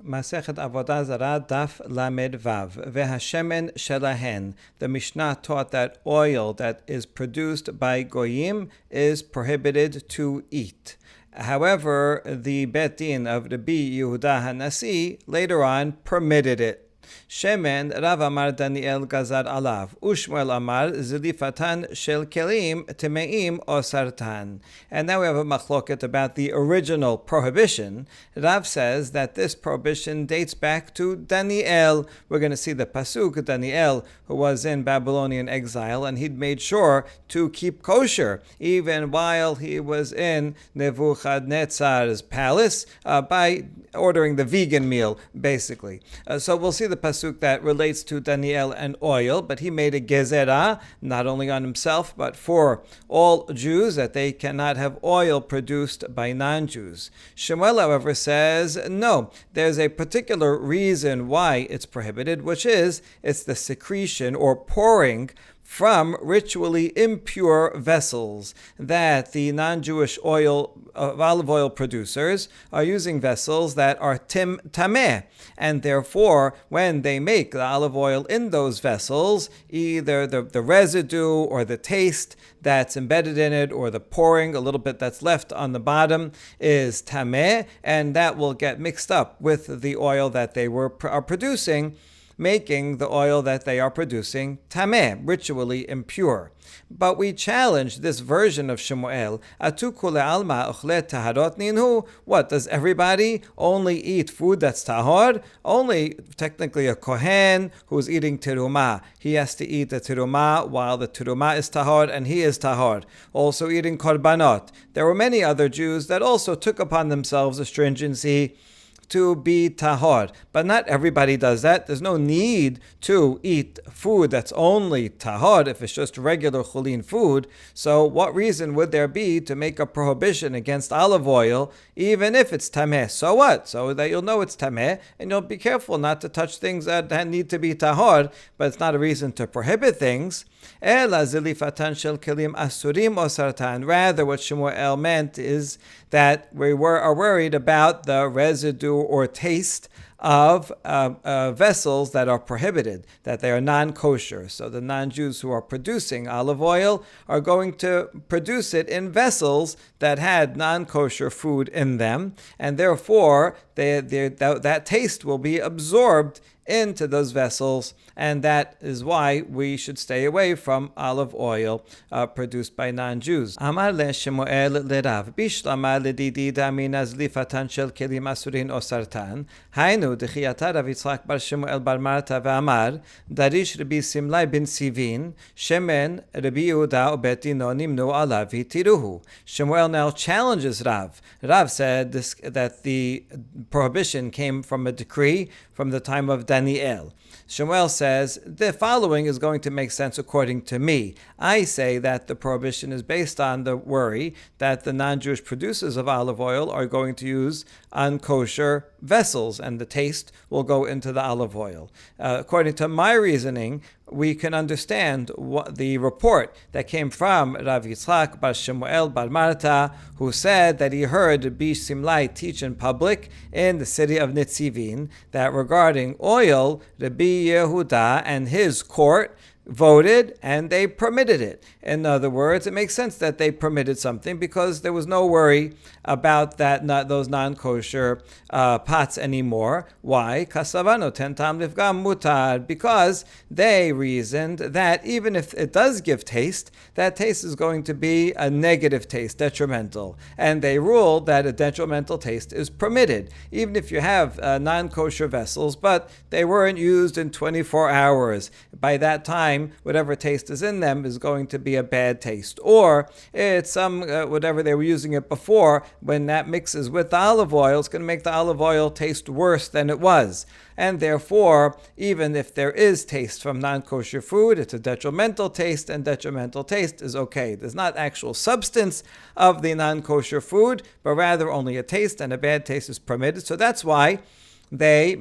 Masechet Avoda Zara Daf Lamed Vav Vehashemen Shelahen. The Mishnah taught that oil that is produced by Goyim is prohibited to eat. However, the Bet Din of Rabbi Yehuda HaNasi later on permitted it. Shemen Rav Amar Daniel Gazar Alav Ushmuel Amar Zilifatan Shel Kelim Temeim Osartan. And now we have a machloket about the original prohibition. Rav says that this prohibition dates back to Daniel. We're going to see the pasuk, Daniel, who was in Babylonian exile, and he'd made sure to keep kosher even while he was in Nebuchadnezzar's palace by ordering the vegan meal, basically. So we'll see the pasuk that relates to Daniel and oil, but he made a gezerah, not only on himself, but for all Jews, that they cannot have oil produced by non-Jews. Shemuel, however, says, no, there's a particular reason why it's prohibited, which is it's the secretion or pouring from ritually impure vessels, that the non-Jewish olive oil producers are using vessels that are tameh, and therefore when they make the olive oil in those vessels, either the residue or the taste that's embedded in it, or the pouring, a little bit that's left on the bottom, is tameh, and that will get mixed up with the oil that they are producing, making the oil that they are producing tameh, ritually impure. But we challenge this version of Shemuel. Atu kule alma uchlet taharot ninhu. What, does everybody only eat food that's tahor? Only technically a kohen who's eating terumah. He has to eat the terumah while the terumah is tahor and he is tahor. Also eating korbanot. There were many other Jews that also took upon themselves a stringency to be tahor. But not everybody does that. There's no need to eat food that's only tahor if it's just regular chulin food. So what reason would there be to make a prohibition against olive oil, even if it's tameh? So what? So that you'll know it's tameh, and you'll be careful not to touch things that need to be tahor, but it's not a reason to prohibit things. Rather, what Shemuel meant is that we are worried about the residue or taste of vessels that are prohibited, that they are non-kosher. So the non-Jews who are producing olive oil are going to produce it in vessels that had non-kosher food in them, and therefore that taste will be absorbed into those vessels, and that is why we should stay away from olive oil produced by non-Jews. Amar le Shemuel le Rav bishlama ledidi damin azlifatan shel kelim asurin osartan hainu dechiyata Rav Yitzchak bar Shemuel bar Marta ve'amar darish Rabbi Simlai bin Sivin shemen Rabbi Yehuda ubeti no nimnu alav hitiruhu. Shemuel now challenges Rav. Rav said that the prohibition came from a decree from the time of Daniel. Shemuel says, the following is going to make sense according to me. I say that the prohibition is based on the worry that the non-Jewish producers of olive oil are going to use unkosher vessels, and the taste will go into the olive oil. According to my reasoning, we can understand what the report that came from Rav Yitzchak bar Shemuel bar Marta, who said that he heard Rabbi Simlai teach in public in the city of Nitzivin that regarding oil, Rabbi Yehuda and his court voted and they permitted it. In other words, it makes sense that they permitted something because there was no worry about those non-kosher pots anymore. Why? Kasavano tentam livgam mutar, because they reasoned that even if it does give taste, that taste is going to be a negative taste, detrimental. And they ruled that a detrimental taste is permitted, even if you have non-kosher vessels, but they weren't used in 24 hours. By that time, whatever taste is in them is going to be a bad taste. Or it's whatever they were using it before, when that mixes with the olive oil, it's going to make the olive oil taste worse than it was. And therefore, even if there is taste from non-kosher food, it's a detrimental taste, and detrimental taste is okay. There's not actual substance of the non-kosher food, but rather only a taste, and a bad taste is permitted. So that's why they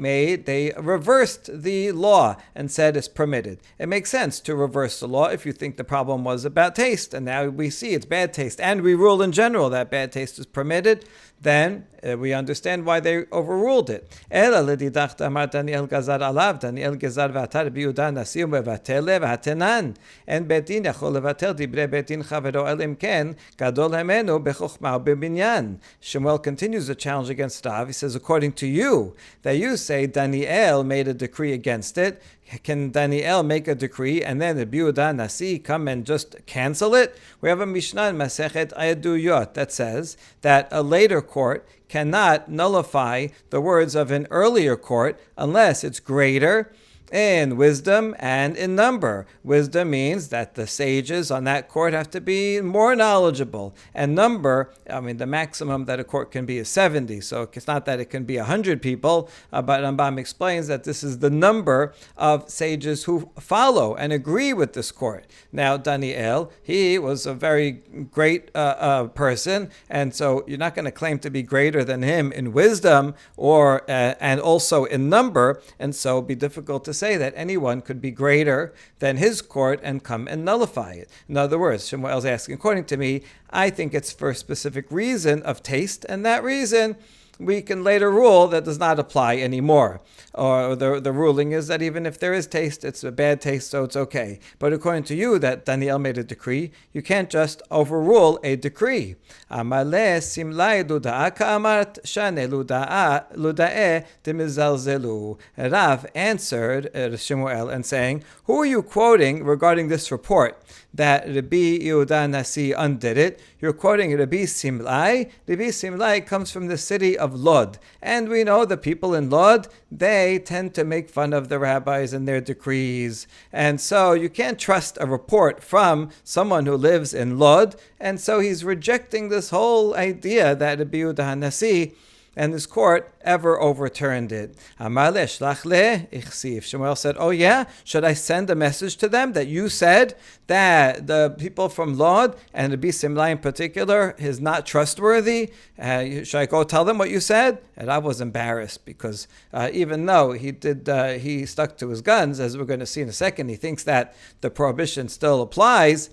reversed the law and said it's permitted. It makes sense to reverse the law if you think the problem was about taste, and now we see it's bad taste, and we rule in general that bad taste is permitted. Then we understand why they overruled it. Ela לדדך אמר דניאל גזר עליו, דניאל גזר ואתה רבי יהודה נשיא ומבטל והתנן. אין בית דין יכול לבטל דברי בית דין חברו אלא אם כן גדול ממנו בחוכמה ובבניין. Shemuel continues the challenge against Rav. He says, according to you, that you say Daniel made a decree against it, can Daniel make a decree and then the Yehuda Nasi come and just cancel it? We have a Mishnah in Masechet Ayaduyot that says that a later court cannot nullify the words of an earlier court unless it's greater in wisdom and in number. Wisdom means that the sages on that court have to be more knowledgeable. And number, the maximum that a court can be is 70. So it's not that it can be 100 people, but Rambam explains that this is the number of sages who follow and agree with this court. Now, Daniel, he was a very great person, and so you're not going to claim to be greater than him in wisdom or and also in number, and so it'd be difficult to say that anyone could be greater than his court and come and nullify it. In other words, Shemuel's asking, according to me, I think it's for a specific reason of taste, and that reason we can later rule that does not apply anymore. Or the ruling is that even if there is taste, it's a bad taste, so it's okay. But according to you, that Daniel made a decree, you can't just overrule a decree. Amale simlai luda'a ka'amart shane luda'e demizalzelu. Rav answered Shemuel and saying, who are you quoting regarding this report that Rabbi Yehuda Nasi undid it? You're quoting Rabbi Simlai. Rabbi Simlai comes from the city of Lod. And we know the people in Lod, they tend to make fun of the rabbis and their decrees. And so you can't trust a report from someone who lives in Lod. And so he's rejecting this whole idea that Rabbi Yehuda Nasi and this court ever overturned it. Amar shlach le ichsiv. Shemuel said, oh yeah, should I send a message to them that you said that the people from Lod and Rabbi Simlai in particular is not trustworthy? Should I go tell them what you said? And I was embarrassed because even though he stuck to his guns, as we're going to see in a second, he thinks that the prohibition still applies.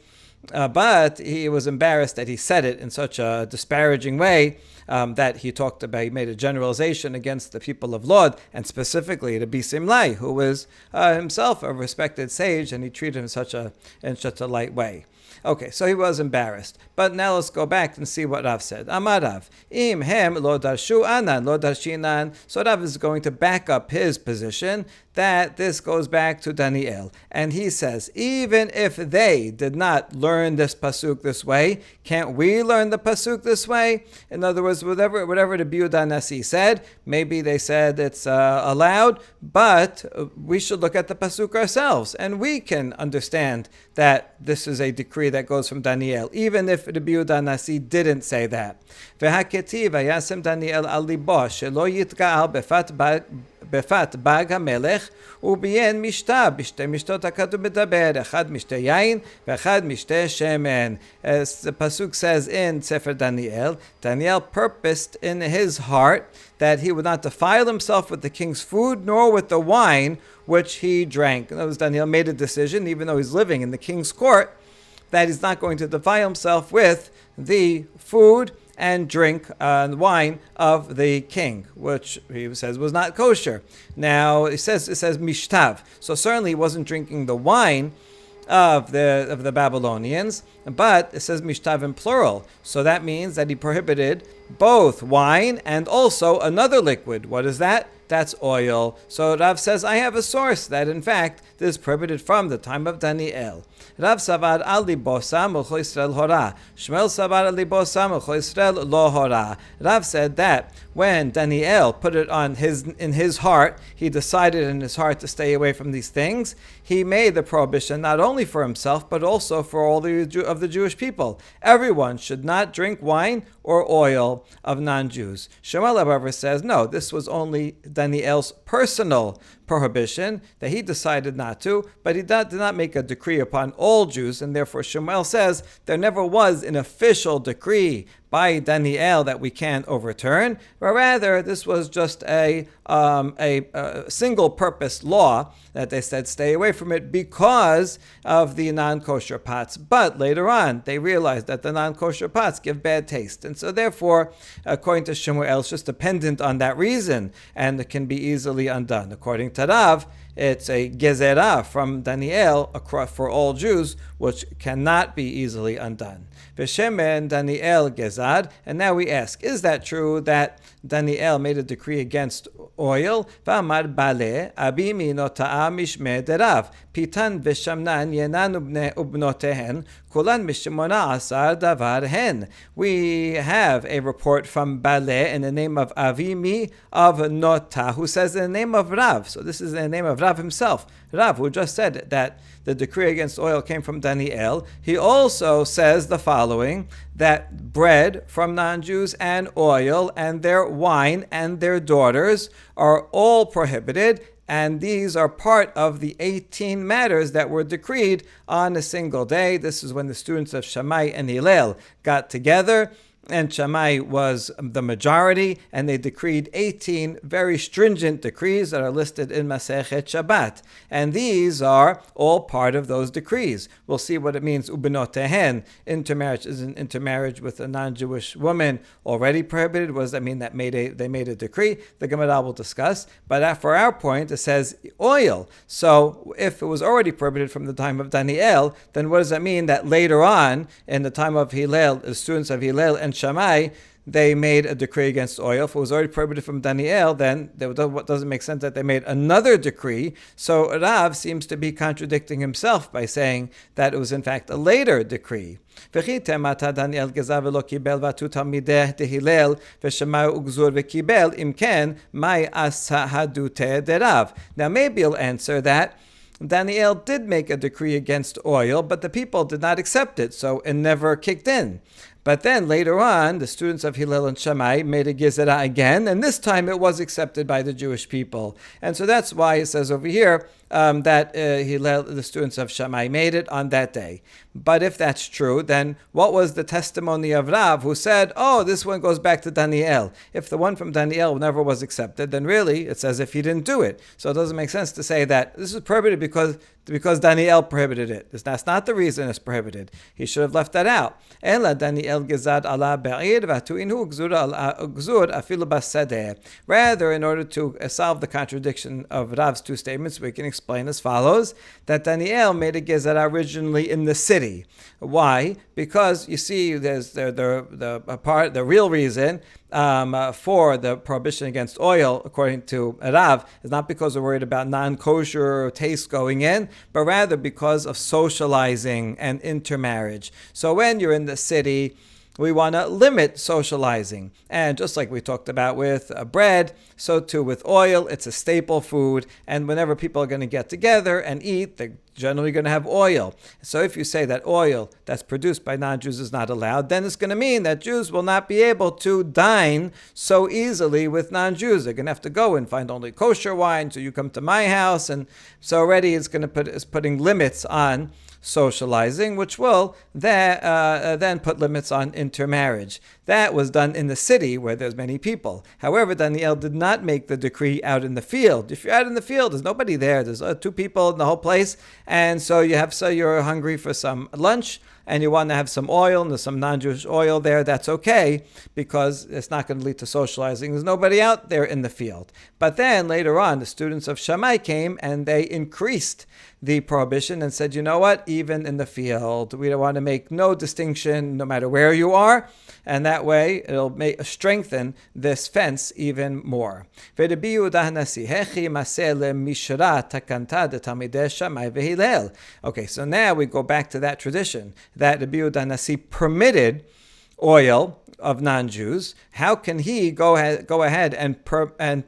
But he was embarrassed that he said it in such a disparaging way that he talked about. He made a generalization against the people of Lod, and specifically Rabbi Simlai, who was himself a respected sage, and he treated him in such a light way. Okay, so he was embarrassed. But now let's go back and see what Rav said. Amar Rav, im hem lo darshu anan, lo darshinan. So Rav is going to back up his position that this goes back to Daniel. And he says, even if they did not learn this pasuk this way, can't we learn the pasuk this way? In other words, whatever the Yehuda Nasi said, maybe they said it's allowed, but we should look at the pasuk ourselves, and we can understand that this is a decree that goes from Daniel, even if the Yehuda Nasi didn't say that. V'haketiv vayasem Daniel al libo shelo yitga'al בפת בג המלך וביין משתה בשתי משתות הכתוב מדבר אחד משתה יין ואחד משתה שמן. As the pasuk says in Sefer Daniel, Daniel purposed in his heart that he would not defile himself with the king's food nor with the wine which he drank. In other words, Daniel made a decision, even though he's living in the king's court, that he's not going to defile himself with the food and drink wine of the king, which he says was not kosher. Now it says mishtav, so certainly he wasn't drinking the wine of the Babylonians, but it says mishtav in plural, so that means that he prohibited both wine and also another liquid. What is that? That's oil. So Rav says, I have a source that in fact this is prohibited from the time of Daniel. Rav savar al libosam u'cho Yisrael hora. Shmuel savar al libosam u'cho Yisrael lo hora. Rav said that when Daniel put it on in his heart, he decided in his heart to stay away from these things. He made the prohibition not only for himself but also for all of the Jewish people. Everyone should not drink wine or oil of non-Jews. Shemuel, however, says no. This was only Daniel's personal prohibition, that he decided not to, but he did not make a decree upon all Jews, and therefore Shemuel says there never was an official decree by Daniel that we can't overturn, but rather this was just a single-purpose law that they said stay away from it because of the non-kosher pots. But later on, they realized that the non-kosher pots give bad taste, and so therefore, according to Shemuel, it's just dependent on that reason, and it can be easily undone. According to Rav, it's a gezerah from Daniel across for all Jews, which cannot be easily undone. V'shemen Daniel gezad, and now we ask, is that true that Daniel made a decree against oil? V'amar bale abimi nota'a mishmeh derav pitan v'shamnan yenan ubnotehen kulan mishmona asar davar hen. We have a report from Bale in the name of Avimi of Nota, who says in the name of Rav. So this is in the name of Rav himself. Rav, who just said that the decree against oil came from Daniel. He also says the following, that bread from non-Jews and oil and their wine and their daughters are all prohibited, and these are part of the 18 matters that were decreed on a single day. This is when the students of Shammai and Hillel got together, and Shammai was the majority, and they decreed 18 very stringent decrees that are listed in Masechet Shabbat. And these are all part of those decrees. We'll see what it means, ubenotehen. Intermarriage is an intermarriage with a non-Jewish woman already prohibited. What does that mean? That they made a decree. The Gemara will discuss. But for our point, it says oil. So if it was already prohibited from the time of Daniel, then what does that mean? That later on, in the time of Hillel, the students of Hillel and Shammai, they made a decree against oil. If it was already prohibited from Daniel, then it doesn't make sense that they made another decree. So Rav seems to be contradicting himself by saying that it was in fact a later decree. Now maybe you'll answer that Daniel did make a decree against oil, but the people did not accept it, so it never kicked in. But then later on, the students of Hillel and Shammai made a gezerah again, and this time it was accepted by the Jewish people. And so that's why it says over here that Hillel, the students of Shammai, made it on that day. But if that's true, then what was the testimony of Rav, who said, oh, this one goes back to Daniel? If the one from Daniel never was accepted, then really it's as if he didn't do it. So it doesn't make sense to say that this is prohibited because Daniel prohibited it. That's not the reason it's prohibited. He should have left that out. Rather, in order to solve the contradiction of Rav's two statements, we can explain as follows, that Daniel made a gezerah originally in the city. Why? Because you see, there's the real reason for the prohibition against oil, according to Rav, is not because we're worried about non-kosher taste going in, but rather because of socializing and intermarriage. So when you're in the city, we want to limit socializing. And just like we talked about with bread, so too with oil, it's a staple food. And whenever people are going to get together and eat, they're generally going to have oil. So if you say that oil that's produced by non-Jews is not allowed, then it's going to mean that Jews will not be able to dine so easily with non-Jews. They're going to have to go and find only kosher wine, so you come to my house. And so already it's putting limits on socializing, which will then put limits on intermarriage. That was done in the city where there's many people. However, Daniel did not make the decree out in the field. If you're out in the field, there's nobody there. There's two people in the whole place, and so you're hungry for some lunch, and you want to have some oil, and there's some non-Jewish oil there, that's okay, because it's not going to lead to socializing. There's nobody out there in the field. But then later on, the students of Shammai came, and they increased the prohibition and said, you know what, even in the field, we don't want to make no distinction no matter where you are, and that way it'll strengthen this fence even more. Okay, so now we go back to that tradition that Rabbi Yehuda Nasi permitted oil of non-Jews, how can he go ahead and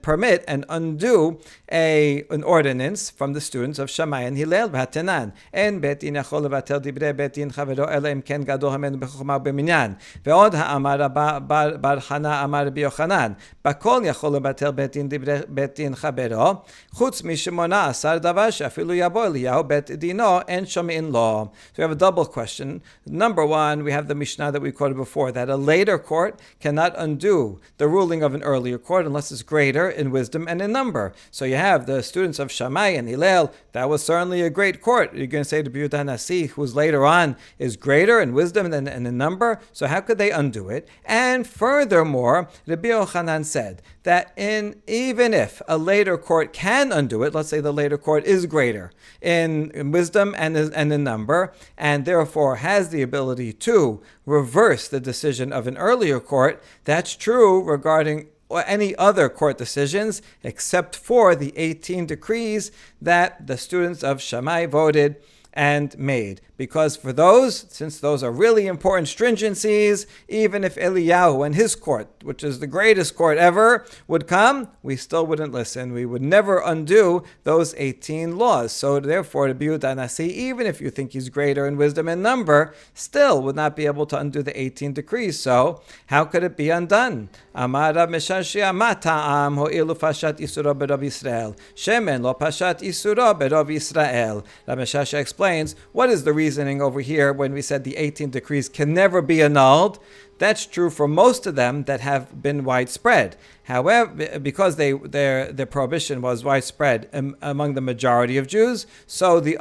permit and undo an ordinance from the students of Shammai and Hillel? V'hatenan en bet din yachol levatel divrei bet din chavero ela im ken gadol hamenu b'chokhmah u'b'minyan ve'od ha'amar bar Chana amar Rabbi Yochanan bakol yachol levatel bet din divrei bet din chavero chutz mishemona asar davar she'afilu yabo Eliyahu bet dino en shomein lo. So we have a double question. Number one, we have the Mishnah that we quoted before, that a later court cannot undo the ruling of an earlier court unless it's greater in wisdom and in number. So you have the students of Shammai and Hillel. That was certainly a great court. You're going to say to Yehuda Nasi, who's later on is greater in wisdom and in number. So how could they undo it? And furthermore, Rabbi Yochanan said that even if a later court can undo it, let's say the later court is greater in wisdom and in number, and therefore has the ability to reverse the decision of an earlier court, that's true regarding any other court decisions except for the 18 decrees that the students of Shammai voted and made. Because for those, since those are really important stringencies, even if Eliyahu and his court, which is the greatest court ever, would come, we still wouldn't listen. We would never undo those 18 laws. So therefore, to Yehuda Nasi, even if you think he's greater in wisdom and number, still would not be able to undo the 18 decrees. So how could it be undone? Amar Rav Meshashia ma ta'am ho'ilu pashat isuro berov Yisrael shemen lo pashat isuro berov Yisrael. Rav Meshashia explains, what is the reasoning over here when we said the 18 decrees can never be annulled? That's true for most of them that have been widespread. However, because their prohibition was widespread among the majority of Jews, so the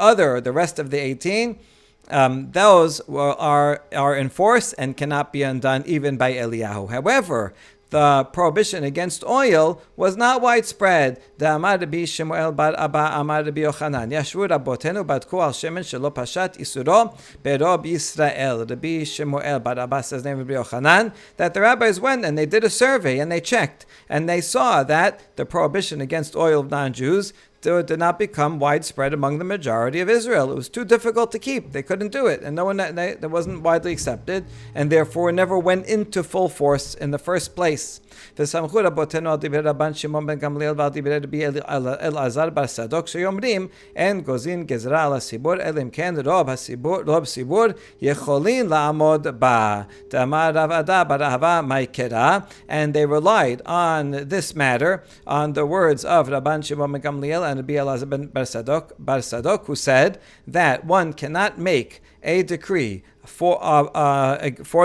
rest of the 18, those are in force and cannot be undone even by Eliyahu. However, the prohibition against oil was not widespread. The Amar Rabbi Shemuel bar Abba Amar Rabbi Yochanan Yashvu Rabbotenu badku al shemen shelo pashat isuro berov Yisrael. Rabbi Shemuel bar Abba says name Rabbi Yochanan that the rabbis went and they did a survey and they checked and they saw that the prohibition against oil of non-Jews did not become widespread among the majority of Israel. It was too difficult to keep. They couldn't do it. And that wasn't widely accepted, and therefore never went into full force in the first place. וסמכו רבותינו על דברי רבן שמעון בן גמליאל ועל דברי רבי אלעזר בר סדוק שאומרים אין גוזין גזרה על הציבור אלא אם כן רוב ציבור יכולים לעמוד בה. דאמר רב עדה בר אהבה מה יקרה, and they relied on this matter, on the words of Rabban Shimon ben Gamliel and Rabbi Elazar ben bar Sadok, who said that one cannot make a decree for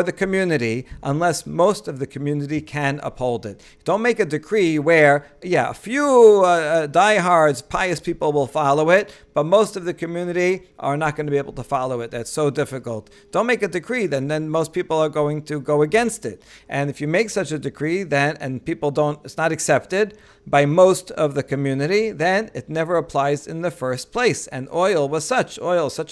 the community unless most of the community can uphold it. Don't make a decree where, a few diehards, pious people will follow it, but most of the community are not going to be able to follow it. That's so difficult. Don't make a decree, then most people are going to go against it. And if you make such a decree, and it's not accepted by most of the community, then it never applies in the first place. And oil is such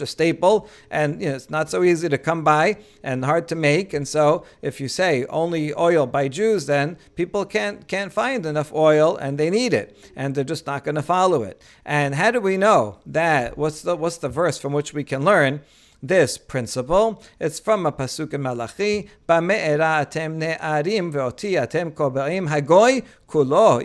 a staple, and it's not so easy to come by and hard to make. And so if you say only oil by Jews, then people can't find enough oil and they need it, and they're just not going to follow it. And how do we know that? What's the verse from which we can learn this principle? It's from a pasuk in Malachi, Ba'me'era atem ne'arim ve'oti atem koberim hagoy kulo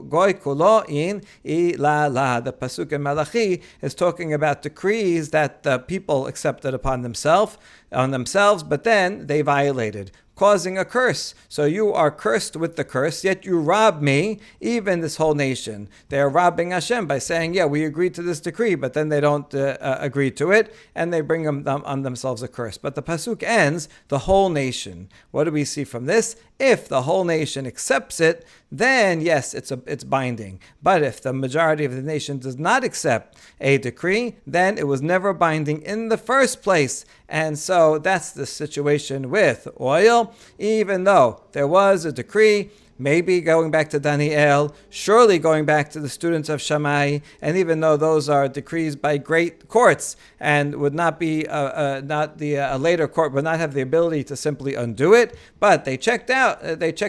goy kulo in ilala. The pasuk in Malachi is talking about decrees that the people accepted upon themselves, but then they violated, causing a curse. So you are cursed with the curse, yet you rob me, even this whole nation. They are robbing Hashem by saying, we agreed to this decree, but then they don't agree to it, and they bring on themselves a curse. But the pasuk ends, the whole nation. What do we see from this? If the whole nation accepts it, then yes, it's binding. But if the majority of the nation does not accept a decree, then it was never binding in the first place. And so that's the situation with oil. Even though there was a decree, maybe going back to Daniel, surely going back to the students of Shammai, and even though those are decrees by great courts and would not be a later court would not have the ability to simply undo it, but they checked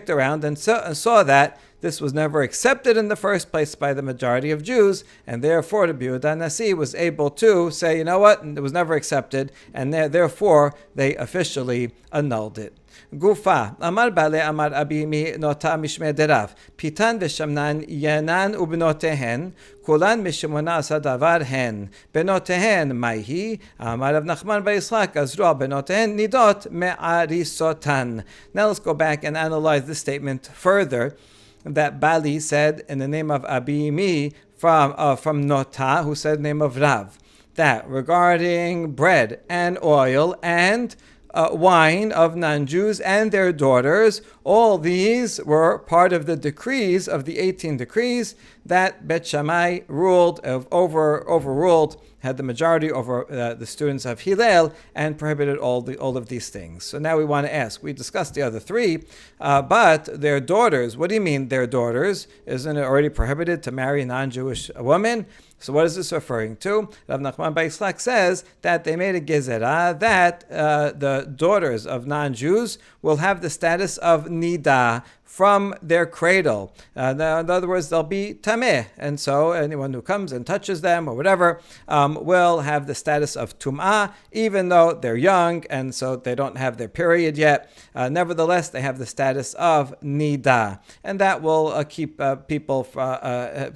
around and saw that this was never accepted in the first place by the majority of Jews, and therefore the Yehuda Nasi was able to say, you know what, it was never accepted, and therefore they officially annulled it. Gufa, Amar Bale Amar Abimi Nota Mishme Derav, Pitan Veshamnan Yanan Ubnotehen, Kulan Mishimona Sadavar Hen, Benotehen Maihi, Amar of Nachman Bayislak, Azra Benotehen Nidot Me'arisotan. Now let's go back and analyze this statement further that Bali said in the name of Abimi from Nota, who said the name of Rav, that regarding bread and oil and wine of non-Jews and their daughters, all these were part of the decrees of the 18 decrees that Bet Shammai overruled, had the majority over the students of Hillel, and prohibited all of these things. So now we want to ask, we discussed the other three, but their daughters, what do you mean their daughters? Isn't it already prohibited to marry a non-Jewish woman? So what is this referring to? Rav Nachman Bar Yitzchak says that they made a gezerah that the daughters of non-Jews will have the status of nida from their cradle. In other words, they'll be tameh, and so anyone who comes and touches them or whatever will have the status of tum'ah, even though they're young and so they don't have their period yet. Nevertheless, they have the status of nida, and that will keep people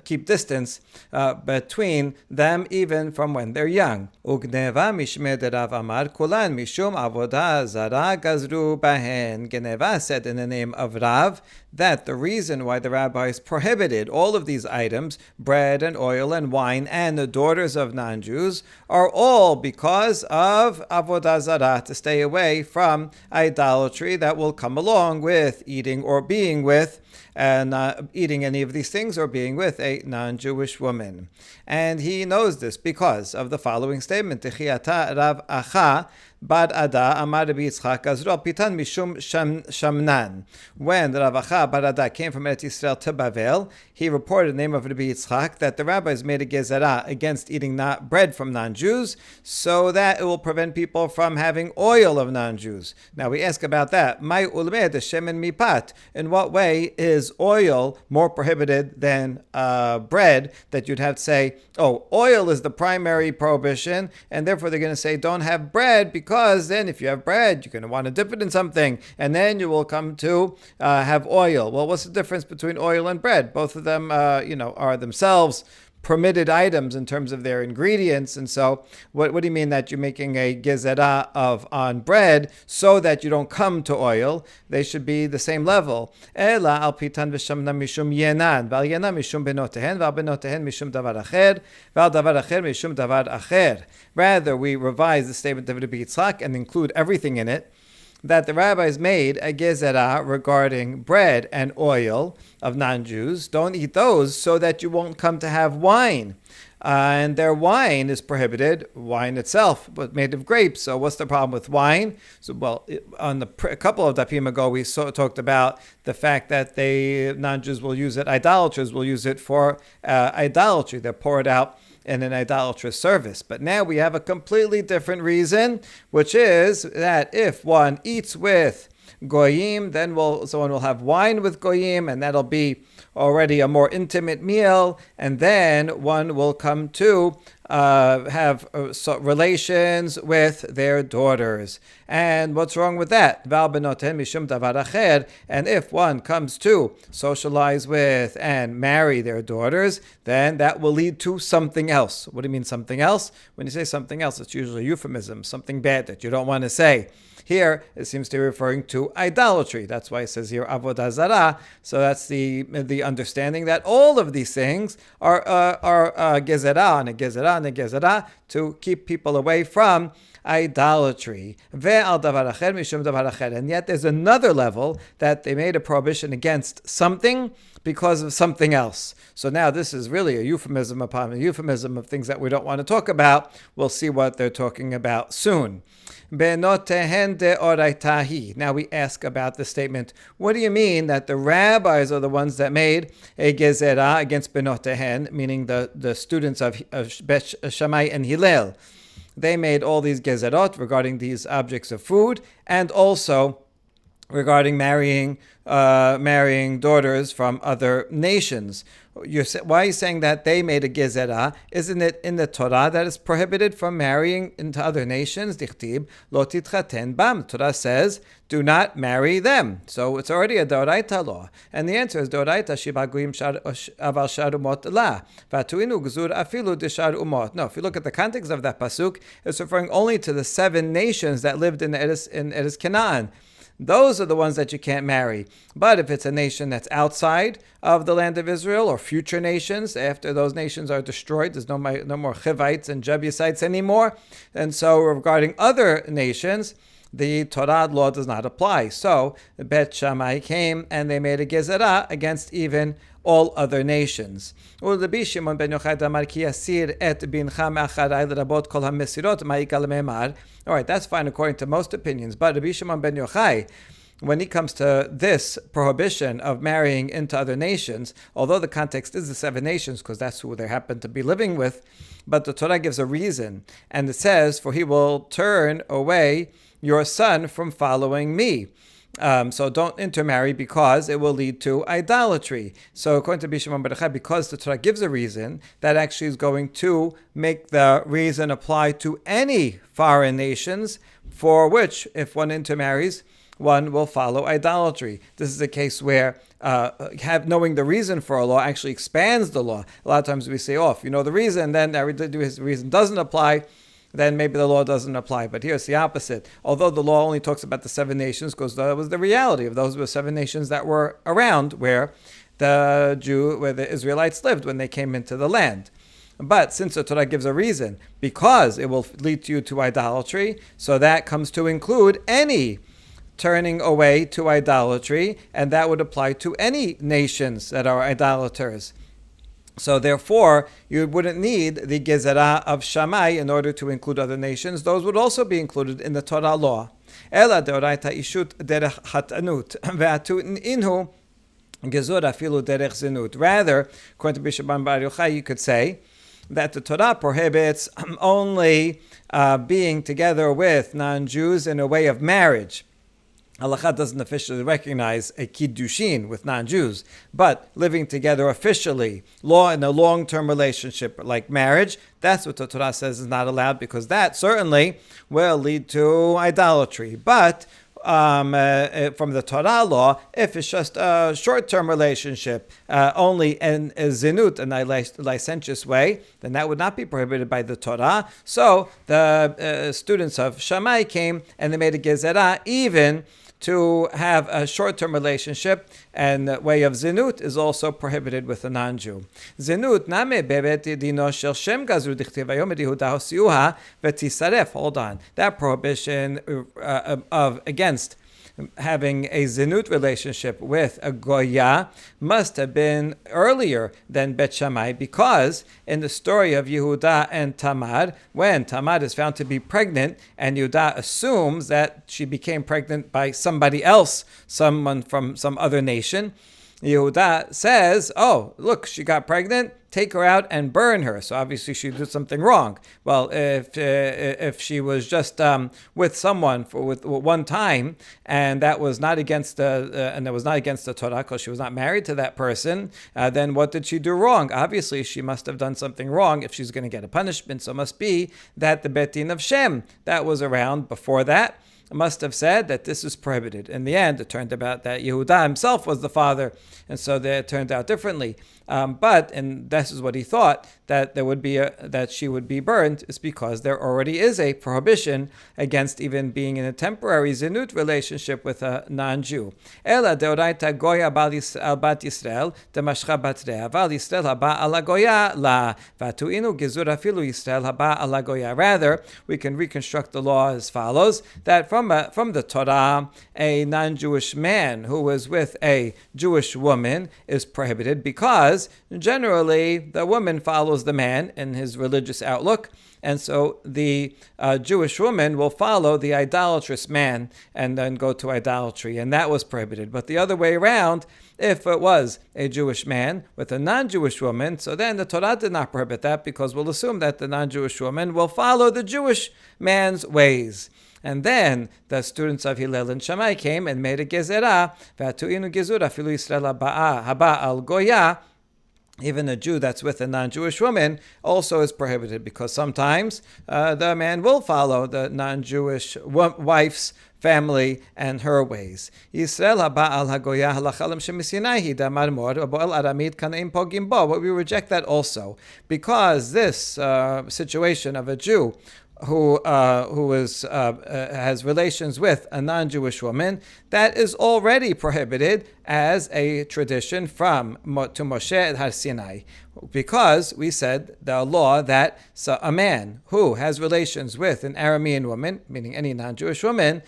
keep distance between them even from when they're young. Ugneva mishme derav amar kulan mishum avoda zara gazru bahen. Geneva said in the name of Rav that the reason why the rabbis prohibited all of these items, bread and oil and wine and the daughters of non-Jews, are all because of Avoda Zara, to stay away from idolatry that will come along with eating or being with eating any of these things or being with a non-Jewish woman. And he knows this because of the following statement: Techiyata Rav Acha Bar Ada Amar Rabbi Yitzchak Azro Pitan Mishum Shamnan. When Rav Acha Bar Ada came from Eretz Yisrael to Bavel, he reported in the name of Rabbi Yitzchak that the rabbis made a gezerah against eating bread from non-Jews, so that it will prevent people from having oil of non-Jews. Now we ask about that. Mai ulmed shemen mipat. In what way is oil more prohibited than bread, that you'd have to say, oh, oil is the primary prohibition, and therefore they're going to say don't have bread, because then if you have bread, you're going to want to dip it in something, and then you will come to have oil. Well, what's the difference between oil and bread? Both of them, are themselves permitted items in terms of their ingredients. And so what do you mean that you're making a gezerah on bread so that you don't come to oil? They should be the same level. Ela al pitan v'shamna mishum yenan, v'al yenan mishum benotehen, v'al benotehen mishum davar acher, v'al davar acher mishum davar acher. Rather, we revise the statement of Rabbi Yitzchak and include everything in it, that the rabbis made a gezerah regarding bread and oil of non-Jews. Don't eat those so that you won't come to have wine. And their wine is prohibited, wine itself, but made of grapes. So what's the problem with wine? So, on a couple of dapim ago, we talked about the fact that non-Jews will use it, idolaters will use it for idolatry. They pour it out in an idolatrous service. But now we have a completely different reason, which is that if one eats with goyim, then someone will have wine with goyim, and that'll be already a more intimate meal, and then one will come to have relations with their daughters. And what's wrong with that? And if one comes to socialize with and marry their daughters, then that will lead to something else. What do you mean something else? When you say something else, it's usually a euphemism, something bad that you don't want to say. Here, it seems to be referring to idolatry. That's why it says here Avoda Zara. So that's the understanding that all of these things are gezerah and a gezerah and a gezerah to keep people away from idolatry. And yet there's another level that they made a prohibition against something because of something else. So now this is really a euphemism upon a euphemism of things that we don't want to talk about. We'll see what they're talking about soon. Now we ask about the statement, what do you mean that the rabbis are the ones that made a gezerah against benotehen, meaning the students of Bet Shammai and Hillel? They made all these gezerot regarding these objects of food, and also regarding marrying daughters from other nations. Why are you saying that they made a gezerah? Isn't it in the Torah that is prohibited from marrying into other nations? Dichtib lo titchaten bam. Torah says, do not marry them. So it's already a Doraita law. And the answer is Doraita shibaguim aval shar umot la. Vatuinu gzur afilu de shar umot. No, if you look at the context of that pasuk, it's referring only to the 7 nations that lived in Eretz Canaan. Those are the ones that you can't marry. But if it's a nation that's outside of the land of Israel, or future nations, after those nations are destroyed, there's no more Hivites and Jebusites anymore. And so regarding other nations, the Torah law does not apply. So the Bet Shammai came and they made a gezerah against even all other nations. All right, that's fine according to most opinions. But Rabbi Shimon ben Yochai, when he comes to this prohibition of marrying into other nations, although the context is the 7 nations, because that's who they happen to be living with, but the Torah gives a reason. And it says, for he will turn away your son from following me. So don't intermarry because it will lead to idolatry. So according to Bishimon ben Yochai, because the Torah gives a reason, that actually is going to make the reason apply to any foreign nations, for which, if one intermarries, one will follow idolatry. This is a case where knowing the reason for a law actually expands the law. A lot of times we say, if you know the reason, then the reason doesn't apply, then maybe the law doesn't apply. But here it's the opposite. Although the law only talks about the 7 nations, because that was the reality of those were 7 nations that were around where the Israelites lived when they came into the land. But since the Torah gives a reason, because it will lead you to idolatry, so that comes to include any turning away to idolatry, and that would apply to any nations that are idolaters. So therefore, you wouldn't need the gezerah of Shammai in order to include other nations. Those would also be included in the Torah law. Ela deoraita ishut derech hatanut ve'atun inhu gezur afilu derech zinut. Rather, according to Bishimon bar Yochai, you could say that the Torah prohibits only being together with non-Jews in a way of marriage. Halakha doesn't officially recognize a kiddushin with non-Jews, but living together officially, law in a long-term relationship like marriage, that's what the Torah says is not allowed, because that certainly will lead to idolatry. But from the Torah law, if it's just a short-term relationship, only in a zinut, in a licentious way, then that would not be prohibited by the Torah. So the students of Shammai came and they made a gezerah even to have a short-term relationship, and the way of zinut is also prohibited with a non-Jew. Zinut name bebet dino shel shem gazru dichtiv vayom Yehuda hosiuha v'tisaref. Hold on, that prohibition against having a zinut relationship with a goya must have been earlier than Bet Shammai, because in the story of Yehuda and Tamar, when Tamar is found to be pregnant and Yehuda assumes that she became pregnant by somebody else, someone from some other nation, Yehuda says, look, she got pregnant, take her out and burn her. So obviously she did something wrong. Well, if she was just with someone with one time, and that was not against the Torah, because she was not married to that person, then what did she do wrong? Obviously she must have done something wrong if she's going to get a punishment. So it must be that the Bet Din of Shem that was around before that must have said that this is prohibited. In the end, it turned out that Yehuda himself was the father, and so it turned out differently. And this is what he thought, that there would be that she would be burned, is because there already is a prohibition against even being in a temporary zinut relationship with a non-Jew. Ela deoraita goya bat Yisrael demashcha batrea val Yisrael haba ala goya la vatuinu gezur afilu Yisrael haba ala goya. Rather, we can reconstruct the law as follows: that from the Torah, a non-Jewish man who was with a Jewish woman is prohibited, because generally the woman follows the man in his religious outlook, and so the Jewish woman will follow the idolatrous man and then go to idolatry, and that was prohibited. But the other way around, if it was a Jewish man with a non-Jewish woman, so then the Torah did not prohibit that, because we'll assume that the non-Jewish woman will follow the Jewish man's ways. And then the students of Hillel and Shammai came and made a gezerah, v'atu'inu gezura filu Yisrael haba al goya. Even a Jew that's with a non-Jewish woman also is prohibited, because sometimes the man will follow the non-Jewish wife's family and her ways. Yisrael haba al hagoya halachalim shemisinai damar mor aboel aramid kanaim pogim bo. But we reject that also, because this situation of a Jew who has relations with a non-Jewish woman, that is already prohibited as a tradition from to Moshe at Har Sinai, because we said the law that a man who has relations with an Aramean woman, meaning any non-Jewish woman,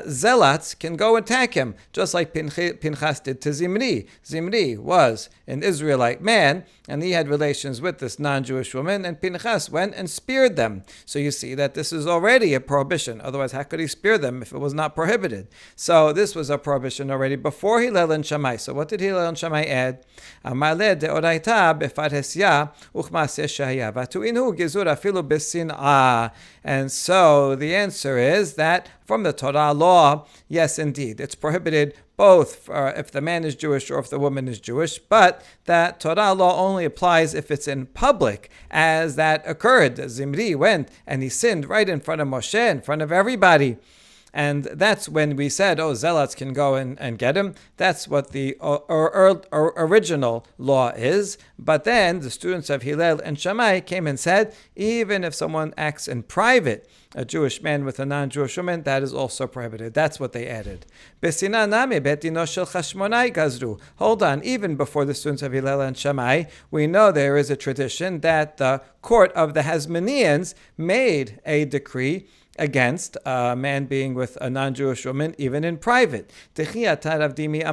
zealots can go attack him, just like Pinchas did to Zimri. Zimri was an Israelite man, and he had relations with this non-Jewish woman, and Pinchas went and speared them. So you see that this is already a prohibition. Otherwise, how could he spear them if it was not prohibited? So this was a prohibition already before Hillel and Shammai. So what did Hillel and Shammai add? Amaleh deoraita befarhesya uchmaseh shahya vatu'inu gezur afilu besin'ah. And so the answer is that from the Torah law, yes, indeed, it's prohibited both if the man is Jewish or if the woman is Jewish, but that Torah law only applies if it's in public, as that occurred. Zimri went and he sinned right in front of Moshe, in front of everybody. And that's when we said, zealots can go and get him. That's what the original law is. But then the students of Hillel and Shammai came and said, even if someone acts in private, a Jewish man with a non-Jewish woman, that is also prohibited. That's what they added. Hold on, even before the students of Hillel and Shammai, we know there is a tradition that the court of the Hasmoneans made a decree against a man being with a non-Jewish woman, even in private. Because when Rav Dimi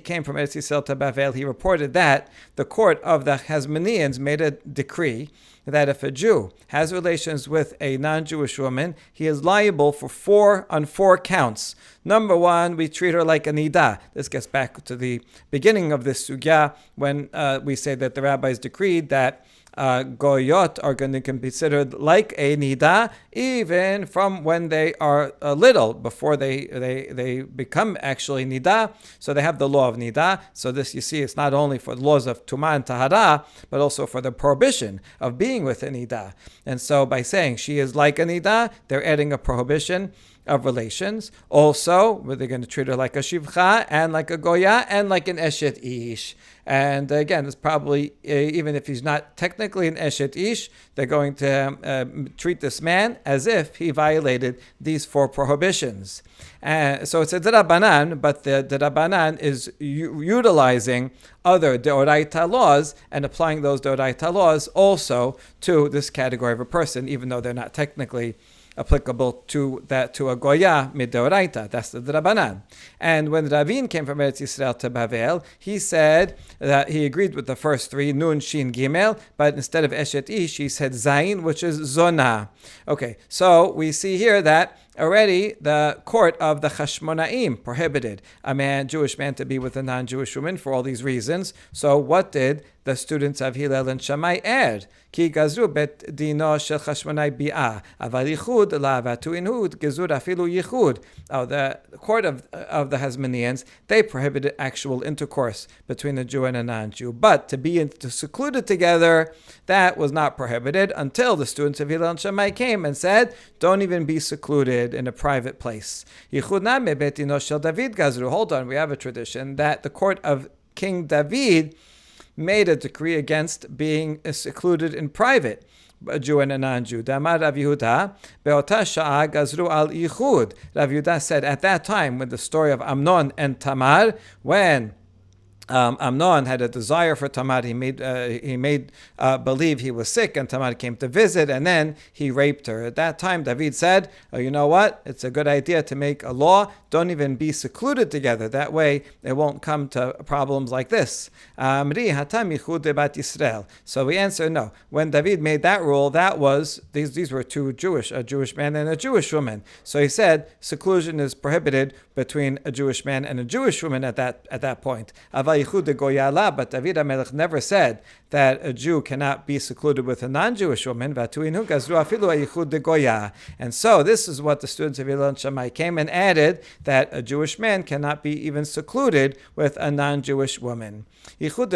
came from Eretz Yisrael to Bavel, he reported that the court of the Hasmoneans made a decree that if a Jew has relations with a non-Jewish woman, he is liable for 4 counts. Number 1, we treat her like a nidah. This gets back to the beginning of this sugya, when we say that the rabbis decreed that goyot are going to be considered like a nidah, even from when they are little, before they become actually nidah. So they have the law of nidah. So this, you see, it's not only for the laws of tumah and tahara, but also for the prohibition of being with a nidah. And so by saying she is like a nidah, they're adding a prohibition of relations. Also, they're going to treat her like a shivcha and like a goya and like an eshet ish. And again, it's probably, even if he's not technically an eshet ish, they're going to treat this man as if he violated these 4 prohibitions. So it's a derabanan, but the derabanan is utilizing other deoraita laws and applying those deoraita laws also to this category of a person, even though they're not technically applicable to a goya midoraita. That's the drabanan. And when Ravin came from Eretz Yisrael to Bavel, he said that he agreed with the first 3, nun, shin, gimel, but instead of eshet ish, he said zayin, which is zona. Okay, so we see here that already the court of the Chashmonaim prohibited a Jewish man to be with a non-Jewish woman for all these reasons. So what did the students of Hillel and Shammai add? Ki gazru bet dino shel Chashmonai bi'ah, aval yichud la'avatu inhud gezur afilu yichud. The court of the Hasmoneans, they prohibited actual intercourse between a Jew and a non-Jew. But to be secluded together, that was not prohibited until the students of Hillel and Shammai came and said, don't even be secluded in a private place. Hold on, we have a tradition that the court of King David made a decree against being secluded in private, a Jew and a non-Jew. Damar Rav Yehuda, be'ota sha'a gazru al yichud. Rav Yehuda said, at that time, when the story of Amnon and Tamar, when Amnon had a desire for Tamar. He made believe he was sick, and Tamar came to visit, and then he raped her. At that time, David said, "Oh, you know what? It's a good idea to make a law. Don't even be secluded together. That way, it won't come to problems like this." So we answer no. When David made that rule, that was these were a Jewish man and a Jewish woman. So he said seclusion is prohibited between a Jewish man and a Jewish woman at that point. But David HaMelech never said that a Jew cannot be secluded with a non-Jewish woman. And so this is what the students of Hillel and Shammai came and added, that a Jewish man cannot be even secluded with a non-Jewish woman. Hold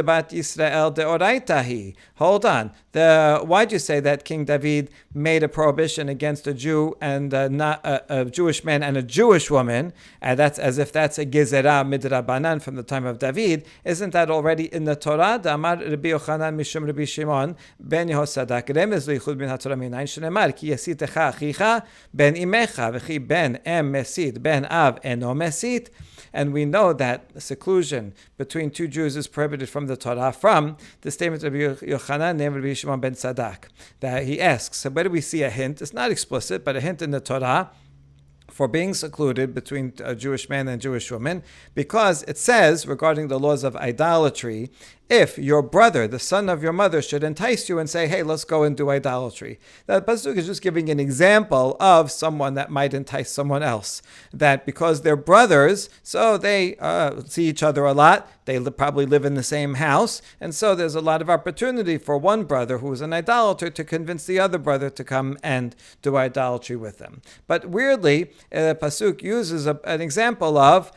on. Why'd you say that King David made a prohibition against a Jew and not a Jewish man and a Jewish woman? And that's as if that's a gezerah midrabanan from the time of David. Isn't that already in the Torah? Amar Rabbi Yochanan mishum Rabbi Shimon ben Yehosadak remez leichud min haTorah minayin shenemar ki yasitecha achicha ben imecha v'chi ben em mesit ben av eno mesit. And we know that seclusion between two Jews is prohibited from the Torah from the statement of Yochanan named Rabbi Shimon ben Sadak, that he asks, so where do we see a hint? It's not explicit, but a hint in the Torah for being secluded between a Jewish man and a Jewish woman, because it says regarding the laws of idolatry, if your brother, the son of your mother, should entice you and say, hey, let's go and do idolatry. That pasuk is just giving an example of someone that might entice someone else. That because they're brothers, so they see each other a lot, they probably live in the same house, and so there's a lot of opportunity for one brother who is an idolater to convince the other brother to come and do idolatry with them. But weirdly, the pasuk uses an example of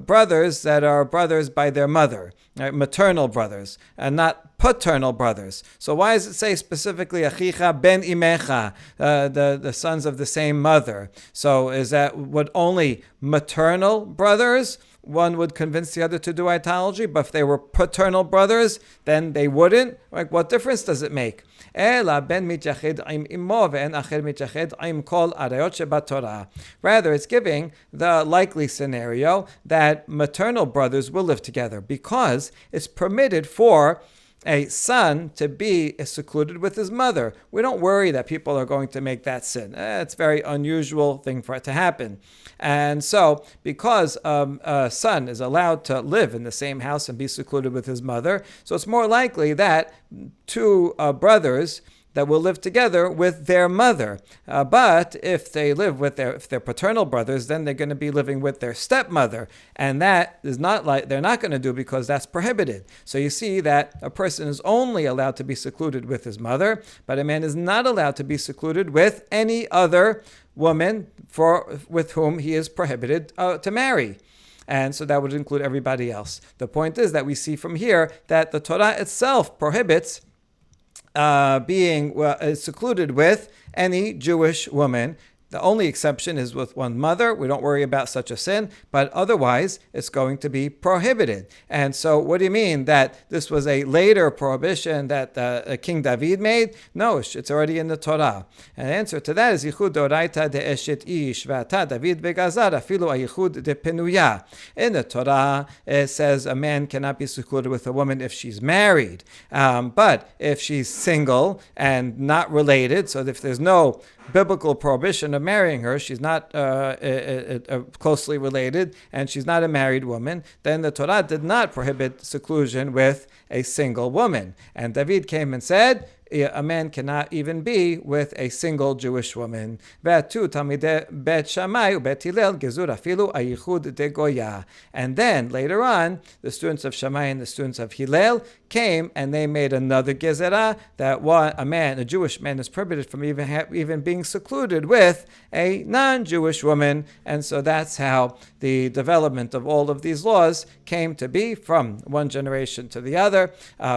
brothers that are brothers by their mother. Right, maternal brothers, and not paternal brothers. So why does it say specifically achicha ben imecha, the sons of the same mother? So is that what only maternal brothers one would convince the other to do idolatry, but if they were paternal brothers, then they wouldn't? Like, what difference does it make? Rather, it's giving the likely scenario that maternal brothers will live together, because it's permitted for a son to be secluded with his mother. We don't worry that people are going to make that sin. It's a very unusual thing for it to happen. And so, because a son is allowed to live in the same house and be secluded with his mother, so it's more likely that two brothers that will live together with their mother. But if they live with if they're paternal brothers, then they're going to be living with their stepmother. And that is not like they're not going to do, because that's prohibited. So you see that a person is only allowed to be secluded with his mother, but a man is not allowed to be secluded with any other woman with whom he is prohibited to marry. And so that would include everybody else. The point is that we see from here that the Torah itself prohibits being secluded with any Jewish woman. The only exception is with one mother. We don't worry about such a sin, but otherwise it's going to be prohibited. And so what do you mean that this was a later prohibition that King David made? No, it's already in the Torah. And the answer to that is Yichud Doraita de Eshet Ish V'ata David Begazar Afilu Yichud de Penuya. In the Torah, it says a man cannot be secluded with a woman if she's married. But if she's single and not related, so if there's no biblical prohibition of marrying her, she's not closely related, and she's not a married woman, then the Torah did not prohibit seclusion with a single woman. And David came and said, a man cannot even be with a single Jewish woman. And then later on, the students of Shammai and the students of Hillel came and they made another gezerah that a Jewish man is prohibited from even being secluded with a non-Jewish woman. And so that's how the development of all of these laws came to be, from one generation to the other,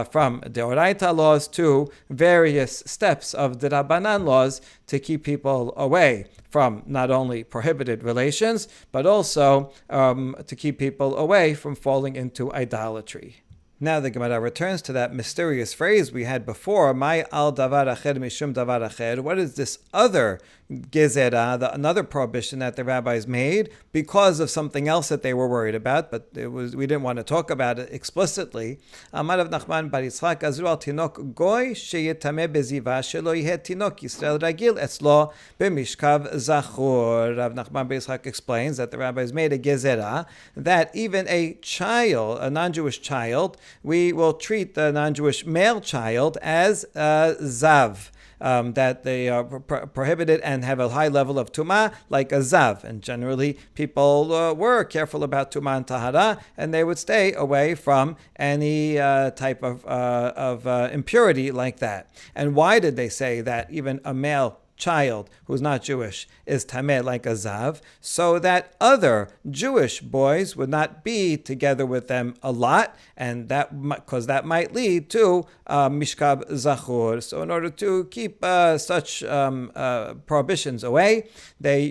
from Deoraita laws to various steps of the Rabbanan laws to keep people away from not only prohibited relations, but also to keep people away from falling into idolatry. Now the Gemara returns to that mysterious phrase we had before, "Mai al davar acher mishum davar acher." What is this other gezerah, another prohibition that the rabbis made because of something else that they were worried about, but we didn't want to talk about it explicitly. Amar Rav Nachman bar Yitzchak azru al tinok goy sheyitameh beziva shelo yeh tinok Yisrael ragil etzlo b'mishkav zachur. Rav Nachman bar Yitzchak explains that the rabbis made a gezerah that even a child, a non-Jewish child, we will treat the non-Jewish male child as zav. That they are prohibited and have a high level of tumah, like a zav. And generally, people were careful about tumah and tahara, and they would stay away from any type of impurity like that. And why did they say that even a male child who's not Jewish is tameh like a zav? So that other Jewish boys would not be together with them a lot, and because that might lead to mishkab zachur. So in order to keep such prohibitions away, they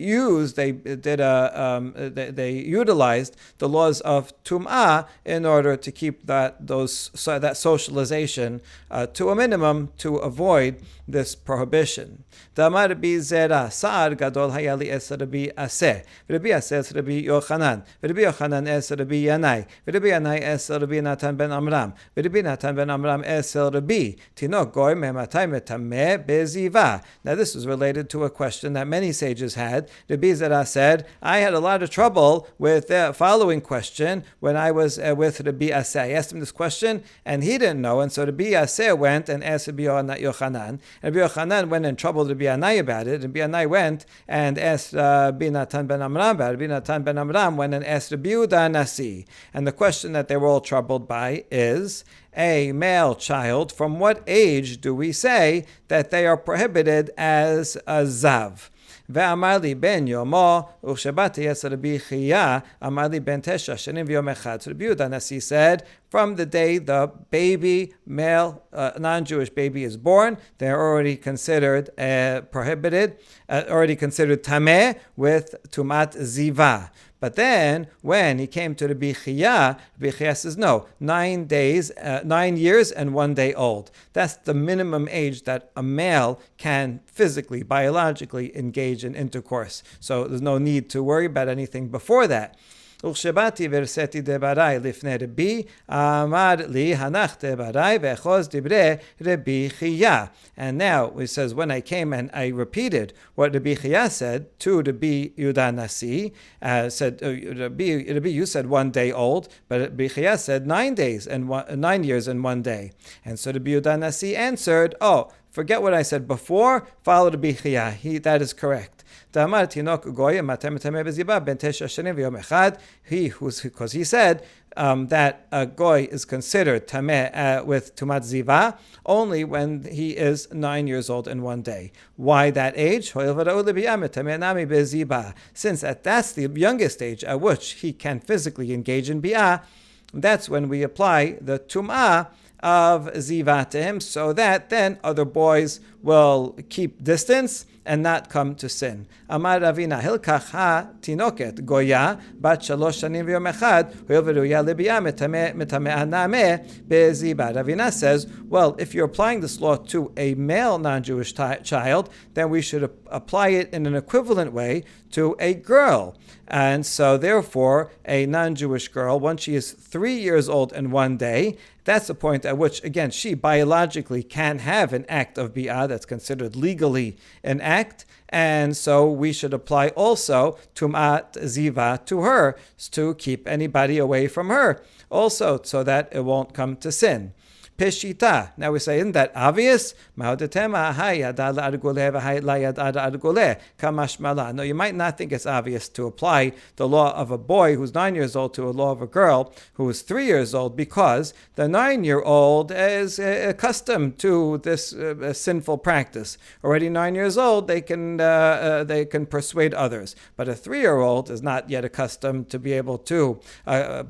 utilized the laws of tum'ah in order to keep that socialization to a minimum to avoid this prohibition. Damar Rabbi Zera, Sa'ar Gadol Hayali Es Rabbi Aseh, Rabbi Aseh Es Rabbi Yochanan, Rabbi Yochanan Es Rabbi Yanai, Rabbi Yanai Es Rabbi Natan ben Amram, Rabbi Natan ben Amram Es Rabbi, Tinok Goy Mematay Metameh Beziva. Now this was related to a question that many sages had. Rabbi Zera said, I had a lot of trouble with the following question when I was with Rabbi Aseh. I asked him this question and he didn't know, and so Rabbi Aseh went and asked Rabbi Yochanan. And Rabbi Yochanan went and troubled Rabbi Yanai about it, and Rabbi Yanai went and asked Rabbi Natan ben Amram about it. Rabbi Natan ben Amram went and asked Rabbi Yehuda Nasi. And the question that they were all troubled by is, a male child, from what age do we say that they are prohibited as a zav? ואמר לי בן יומו, וכשבאתי אצל רבי חייא, אמר לי בן 9 שנים ויום אחד. So Rabbi Yehuda Nasi said, from the day the baby, male, non-Jewish baby is born, they're already considered prohibited, already considered tameh with tumat ziva. But then, when he came to Rabbi Chiya says, no, 9 years and 1 day old. That's the minimum age that a male can physically, biologically engage in intercourse. So there's no need to worry about anything before that. וכשבאתי והרסיתי דברי לפני רבי, אמר לי, הנח דברי ואחוז דברי רבי חייא. And now it says, when I came and I repeated what Rabbi Chiya said to Rabbi Yehuda Nasi, said, Rabbi, you said 1 day old, but Rabbi Chiya said 9 years and 1 day. And so Rabbi Yehuda Nasi answered, forget what I said before, follow Rabbi Chiya. That is correct. Because he said that a goy is considered tameh with tumat ziva only when he is 9 years old and 1 day. Why that age? Since that's the youngest age at which he can physically engage in bi'ah, that's when we apply the tum'ah of ziva to him, so that then other boys will keep distance and not come to sin. Amar Ravina, Hilkach ha tinoket goya bat 3 shanim v'yom echad ho'il v'ruya libiyah metameh nameh beziba. Ravina says, well, if you're applying this law to a male non-Jewish child, then we should apply it in an equivalent way to a girl. And so therefore, a non-Jewish girl, once she is 3 years old and 1 day, that's the point at which, again, she biologically can have an act of bi'ah that's considered legally an act. And so we should apply also tum'at ziva to her to keep anybody away from her, also so that it won't come to sin. Peshita. Now we say, isn't that obvious? No, you might not think it's obvious to apply the law of a boy who's 9 years old to a law of a girl who is 3 years old, because the 9-year-old is accustomed to this sinful practice. Already 9 years old, they can persuade others. But a 3-year-old is not yet accustomed to be able to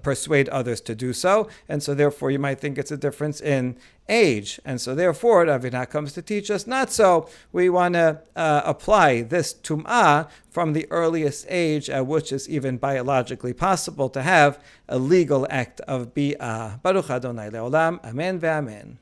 persuade others to do so. And so therefore you might think it's a difference in age. And so therefore, Ravina comes to teach us not so. We want to apply this tum'ah from the earliest age at which is even biologically possible to have a legal act of bi'ah. Baruch Adonai Le'olam. Amen ve'amen.